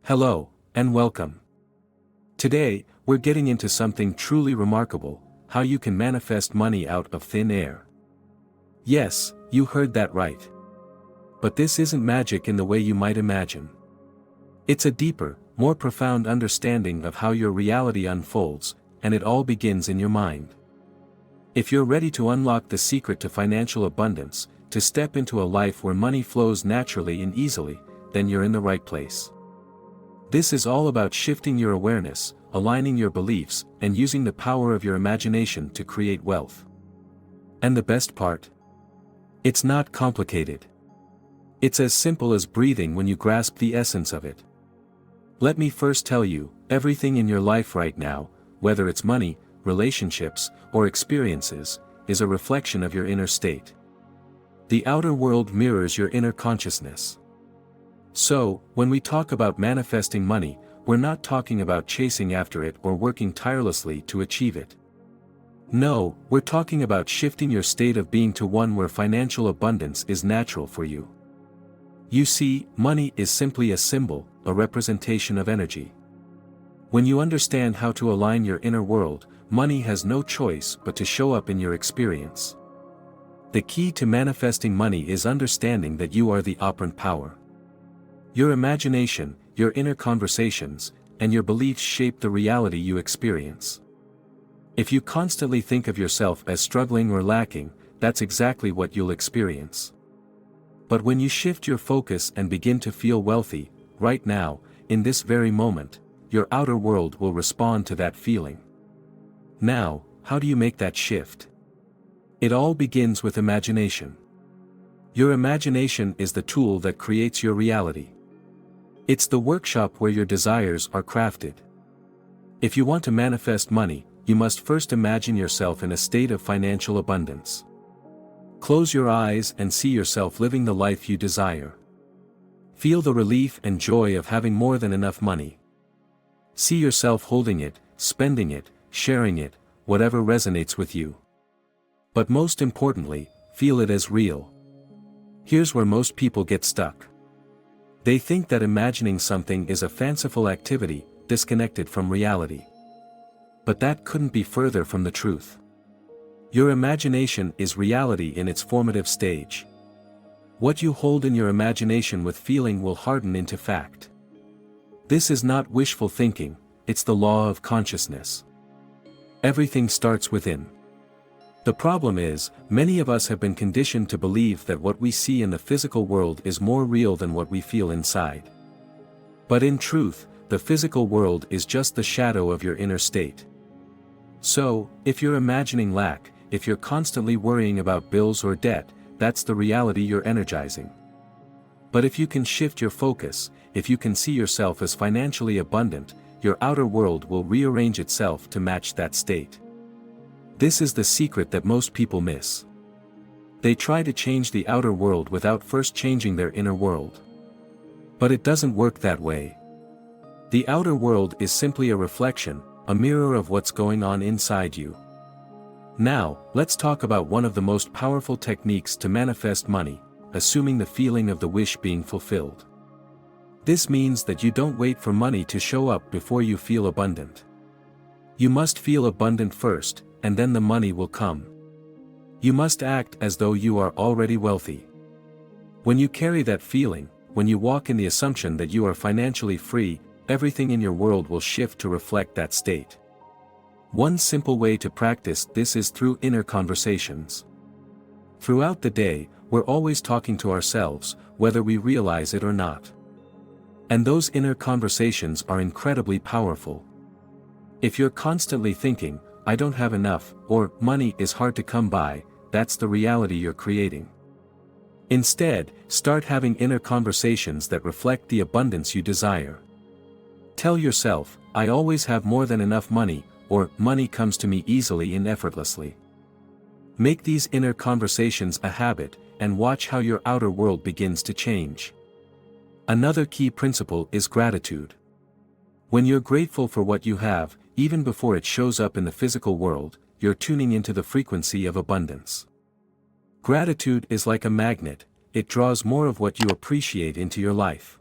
Hello, and welcome. Today, we're getting into something truly remarkable: how you can manifest money out of thin air. Yes, you heard that right. But this isn't magic in the way you might imagine. It's a deeper, more profound understanding of how your reality unfolds, and it all begins in your mind. If you're ready to unlock the secret to financial abundance, to step into a life where money flows naturally and easily, then you're in the right place. This is all about shifting your awareness, aligning your beliefs, and using the power of your imagination to create wealth. And the best part? It's not complicated. It's as simple as breathing when you grasp the essence of it. Let me first tell you, everything in your life right now, whether it's money, relationships, or experiences, is a reflection of your inner state. The outer world mirrors your inner consciousness. So, when we talk about manifesting money, we're not talking about chasing after it or working tirelessly to achieve it. No, we're talking about shifting your state of being to one where financial abundance is natural for you. You see, money is simply a symbol, a representation of energy. When you understand how to align your inner world, money has no choice but to show up in your experience. The key to manifesting money is understanding that you are the operant power. Your imagination, your inner conversations, and your beliefs shape the reality you experience. If you constantly think of yourself as struggling or lacking, that's exactly what you'll experience. But when you shift your focus and begin to feel wealthy, right now, in this very moment, your outer world will respond to that feeling. Now, how do you make that shift? It all begins with imagination. Your imagination is the tool that creates your reality. It's the workshop where your desires are crafted. If you want to manifest money, you must first imagine yourself in a state of financial abundance. Close your eyes and see yourself living the life you desire. Feel the relief and joy of having more than enough money. See yourself holding it, spending it, sharing it, whatever resonates with you. But most importantly, feel it as real. Here's where most people get stuck. They think that imagining something is a fanciful activity, disconnected from reality. But that couldn't be further from the truth. Your imagination is reality in its formative stage. What you hold in your imagination with feeling will harden into fact. This is not wishful thinking, it's the law of consciousness. Everything starts within. The problem is, many of us have been conditioned to believe that what we see in the physical world is more real than what we feel inside. But in truth, the physical world is just the shadow of your inner state. So, if you're imagining lack, if you're constantly worrying about bills or debt, that's the reality you're energizing. But if you can shift your focus, if you can see yourself as financially abundant, your outer world will rearrange itself to match that state. This is the secret that most people miss. They try to change the outer world without first changing their inner world. But it doesn't work that way. The outer world is simply a reflection, a mirror of what's going on inside you. Now, let's talk about one of the most powerful techniques to manifest money: assuming the feeling of the wish being fulfilled. This means that you don't wait for money to show up before you feel abundant. You must feel abundant first, and then the money will come. You must act as though you are already wealthy. When you carry that feeling, when you walk in the assumption that you are financially free, everything in your world will shift to reflect that state. One simple way to practice this is through inner conversations. Throughout the day, we're always talking to ourselves, whether we realize it or not. And those inner conversations are incredibly powerful. If you're constantly thinking, "I don't have enough," or "money is hard to come by," that's the reality you're creating. Instead, start having inner conversations that reflect the abundance you desire. Tell yourself, "I always have more than enough money," or "money comes to me easily and effortlessly." Make these inner conversations a habit, and watch how your outer world begins to change. Another key principle is gratitude. When you're grateful for what you have, even before it shows up in the physical world, you're tuning into the frequency of abundance. Gratitude is like a magnet, it draws more of what you appreciate into your life.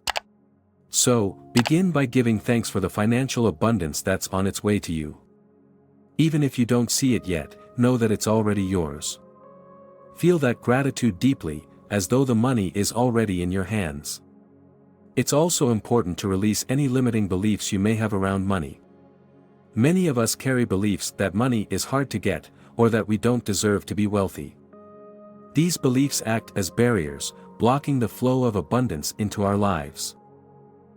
So, begin by giving thanks for the financial abundance that's on its way to you. Even if you don't see it yet, know that it's already yours. Feel that gratitude deeply, as though the money is already in your hands. It's also important to release any limiting beliefs you may have around money. Many of us carry beliefs that money is hard to get, or that we don't deserve to be wealthy. These beliefs act as barriers, blocking the flow of abundance into our lives.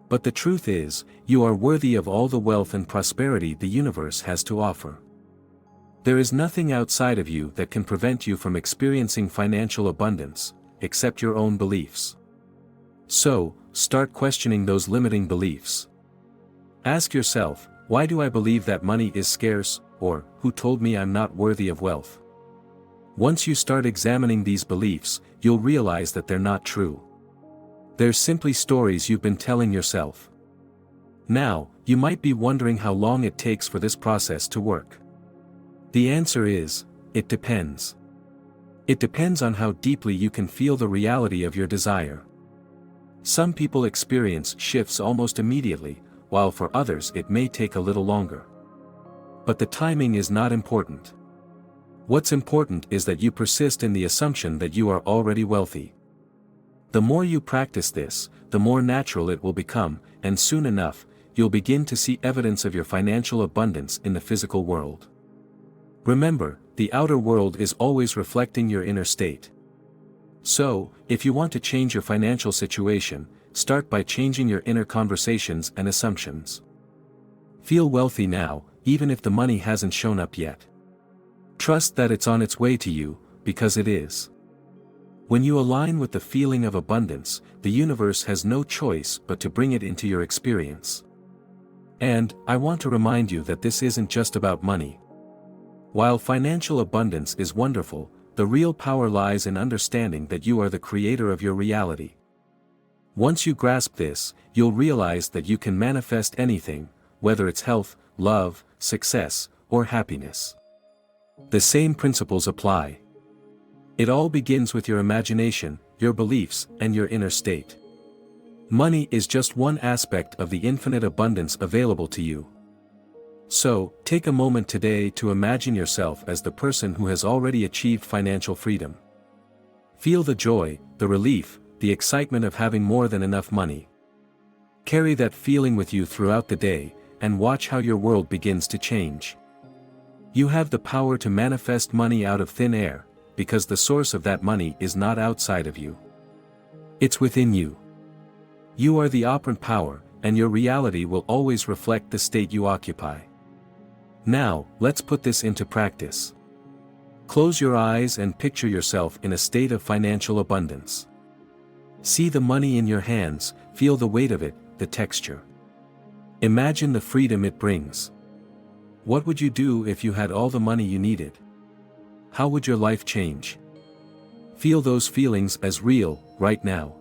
But the truth is, you are worthy of all the wealth and prosperity the universe has to offer. There is nothing outside of you that can prevent you from experiencing financial abundance, except your own beliefs. So, start questioning those limiting beliefs. Ask yourself, why do I believe that money is scarce, or, who told me I'm not worthy of wealth? Once you start examining these beliefs, you'll realize that they're not true. They're simply stories you've been telling yourself. Now, you might be wondering how long it takes for this process to work. The answer is, it depends. It depends on how deeply you can feel the reality of your desire. Some people experience shifts almost immediately, while for others it may take a little longer. But the timing is not important. What's important is that you persist in the assumption that you are already wealthy. The more you practice this, the more natural it will become, and soon enough, you'll begin to see evidence of your financial abundance in the physical world. Remember, the outer world is always reflecting your inner state. So, if you want to change your financial situation, start by changing your inner conversations and assumptions. Feel wealthy now, even if the money hasn't shown up yet. Trust that it's on its way to you, because it is. When you align with the feeling of abundance, the universe has no choice but to bring it into your experience. And, I want to remind you that this isn't just about money. While financial abundance is wonderful, the real power lies in understanding that you are the creator of your reality. Once you grasp this, you'll realize that you can manifest anything, whether it's health, love, success, or happiness. The same principles apply. It all begins with your imagination, your beliefs, and your inner state. Money is just one aspect of the infinite abundance available to you. So, take a moment today to imagine yourself as the person who has already achieved financial freedom. Feel the joy, the relief, the excitement of having more than enough money. Carry that feeling with you throughout the day, and watch how your world begins to change. You have the power to manifest money out of thin air, because the source of that money is not outside of you. It's within you. You are the operant power, and your reality will always reflect the state you occupy. Now, let's put this into practice. Close your eyes and picture yourself in a state of financial abundance. See the money in your hands, feel the weight of it, the texture. Imagine the freedom it brings. What would you do if you had all the money you needed? How would your life change? Feel those feelings as real, right now.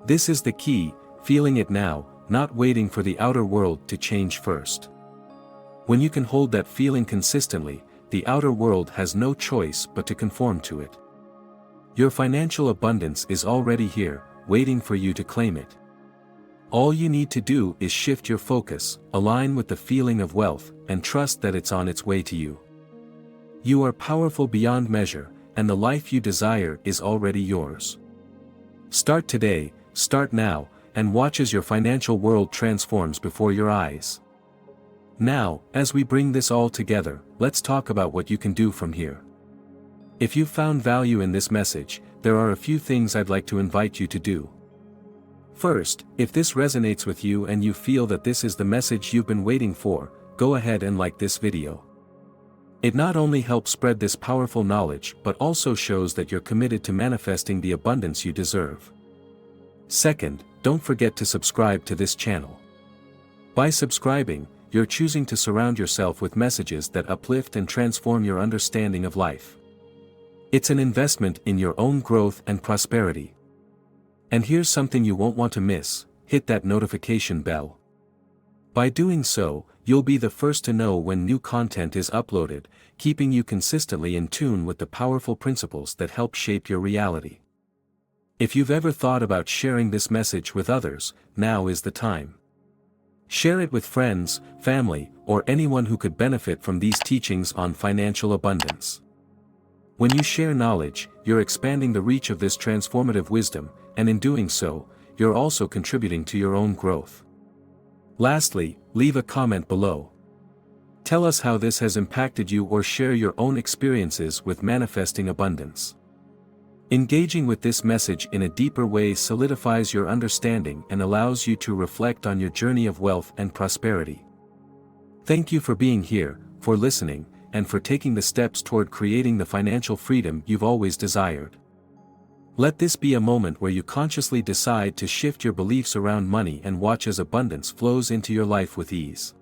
This is the key, feeling it now, not waiting for the outer world to change first. When you can hold that feeling consistently, the outer world has no choice but to conform to it. Your financial abundance is already here, waiting for you to claim it. All you need to do is shift your focus, align with the feeling of wealth, and trust that it's on its way to you. You are powerful beyond measure, and the life you desire is already yours. Start today, start now, and watch as your financial world transforms before your eyes. Now, as we bring this all together, let's talk about what you can do from here. If you found value in this message, there are a few things I'd like to invite you to do. First, if this resonates with you and you feel that this is the message you've been waiting for, go ahead and like this video. It not only helps spread this powerful knowledge but also shows that you're committed to manifesting the abundance you deserve. Second, don't forget to subscribe to this channel. By subscribing, you're choosing to surround yourself with messages that uplift and transform your understanding of life. It's an investment in your own growth and prosperity. And here's something you won't want to miss: hit that notification bell. By doing so, you'll be the first to know when new content is uploaded, keeping you consistently in tune with the powerful principles that help shape your reality. If you've ever thought about sharing this message with others, now is the time. Share it with friends, family, or anyone who could benefit from these teachings on financial abundance. When you share knowledge, you're expanding the reach of this transformative wisdom, and in doing so, you're also contributing to your own growth. Lastly, leave a comment below. Tell us how this has impacted you or share your own experiences with manifesting abundance. Engaging with this message in a deeper way solidifies your understanding and allows you to reflect on your journey of wealth and prosperity. Thank you for being here, for listening, and for taking the steps toward creating the financial freedom you've always desired. Let this be a moment where you consciously decide to shift your beliefs around money and watch as abundance flows into your life with ease.